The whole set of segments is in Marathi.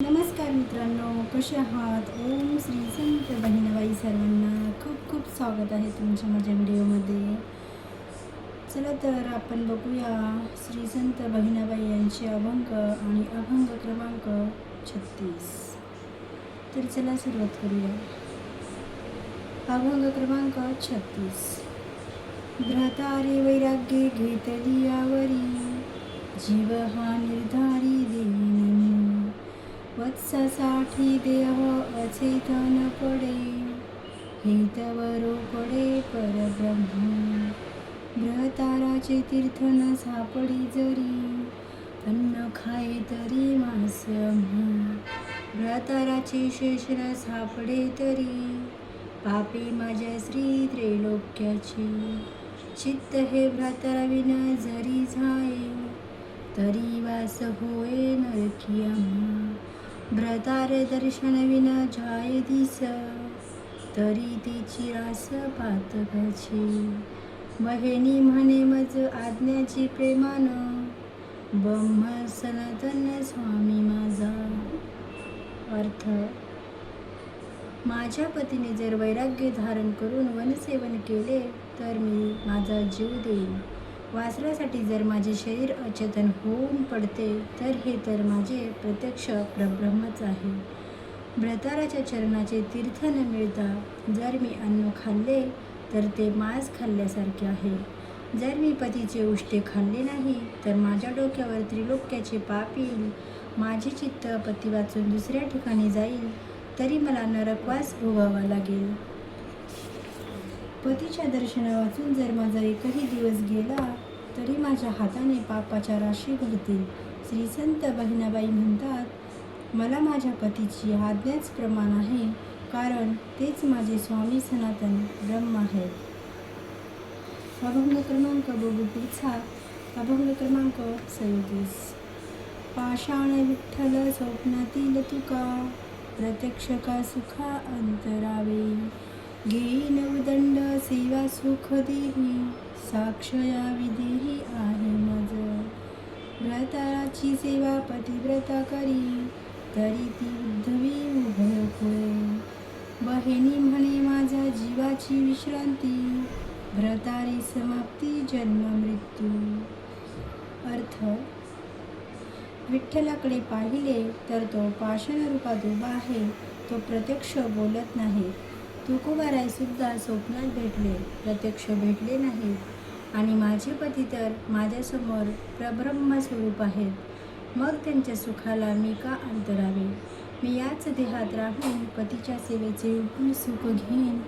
नमस्कार मित्रांनो, कसे आहात? ओम श्री संत बहिणाबाई सर्वांना खूप खूप स्वागत आहे तुमच्या माझ्या व्हिडिओमध्ये. चला तर आपण बघूया श्री संत बहिणाबाई यांचे अभंग आणि अभंग क्रमांक 36. तर चला सुरुवात करूया. अभंग क्रमांक 36. भ्रातारे वैराग्य घेतली यावरी, जीव हा निर्धारी देईन. वत्सासाठी देह अचेतन पडे, हितवरो पडे परब्रह्म. भ्रताराचे तीर्थ न सापडी जरी, अन्न खाये तरी मांस म्हा. भ्रताराचे शेष न सापडे तरी, पापी माझ्या श्री त्रैलोक्याची. चित्त हे भ्रातराविना जरी जाये, तरी वास होय नरकी आम्हा. भ्रतार दर्शनविना जाय दिस, तरी तिची रास पातकाची. बहिणी म्हणे मज आज्ञाची प्रेमान, ब्रह्म सनातन स्वामी माझा. अर्थ: माझ्या पतीने जर वैराग्य धारण करून वनसेवन केले तर मी माझा जीव देईन. वासरासाठी जर माझे शरीर अचेतन होऊन पडते तर हे तर माझे प्रत्यक्ष परब्रह्मच आहे. भ्रताराच्या चरणाचे तीर्थ न मिळता जर मी अन्न खाल्ले तर ते मांस खाल्ल्यासारखे आहे. जर मी पतीचे उष्टे खाल्ले नाही तर माझ्या डोक्यावर त्रिलोक्याचे पाप येईल. माझे चित्त पती वाचून दुसऱ्या ठिकाणी जाईल, तरी मला नरकवास भोगावा लागेल. पतीच्या दर्शनावाचून जर माझा एकही दिवस गेला तरी माझ्या हाताने पापाच्या राशी घडतील. श्री संत बहिणाबाई म्हणतात, मला माझ्या पतीची आज्ञाच प्रमाण आहे, कारण तेच माझे स्वामी सनातन ब्रह्म आहेत. अभंग क्रमांक बघू पुढचा. अभंग क्रमांक 37. पाषाण विठ्ठल स्वप्नातील तुका, प्रत्यक्ष का सुखा अंतरावे. घेईन उदंड सेवा सुख देही, साक्ष या विधेही आहे मज. भ्रताराची सेवा पतिव्रता करी, तरी ती उद्धवी उभय होय. बहिणी म्हणे माझ्या जीवाची विश्रांती, भ्रतारी समाप्ती जन्म मृत्यू. अर्थ: विठ्ठलाकडे पाहिले तर तो पाषाण रूपात उभा आहे, तो प्रत्यक्ष बोलत नाही. तुकोबाराय सुद्धा स्वप्नात भेटले, प्रत्यक्ष भेटले नाहीत. आणि माझे पती तर माझ्यासमोर प्रब्रह्म स्वरूप आहेत. मग त्यांच्या सुखाला मी का अंतरावे. मी याच देहात राहून पतीच्या सेवेचे विपुल सुख घेईन.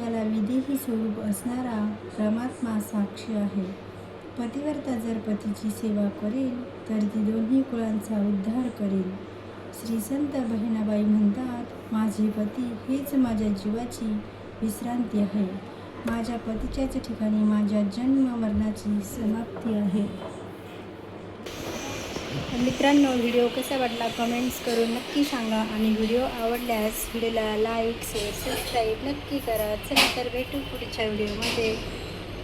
याला विदेही स्वरूप असणारा परमात्मा साक्षी आहे. पतिव्रता जर पतीची सेवा करेल तर ती दोन्ही कुळांचा उद्धार करेल. श्री संत बहिणाबाई म्हणतात, माझे पती हेच माझ्या जीवाची विश्रांती आहे. माझ्या पतीच्याच ठिकाणी माझ्या जन्म मरणाची समाप्ती आहे. मित्रांनो, व्हिडिओ कसा वाटला कमेंट्स करून नक्की सांगा आणि व्हिडिओ आवडल्यास व्हिडिओला लाईक शेअर सबस्क्राईब नक्की करा. चला तर भेटू पुढच्या व्हिडिओमध्ये.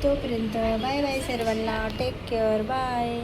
तोपर्यंत बाय बाय सर्वांना. Take care. बाय.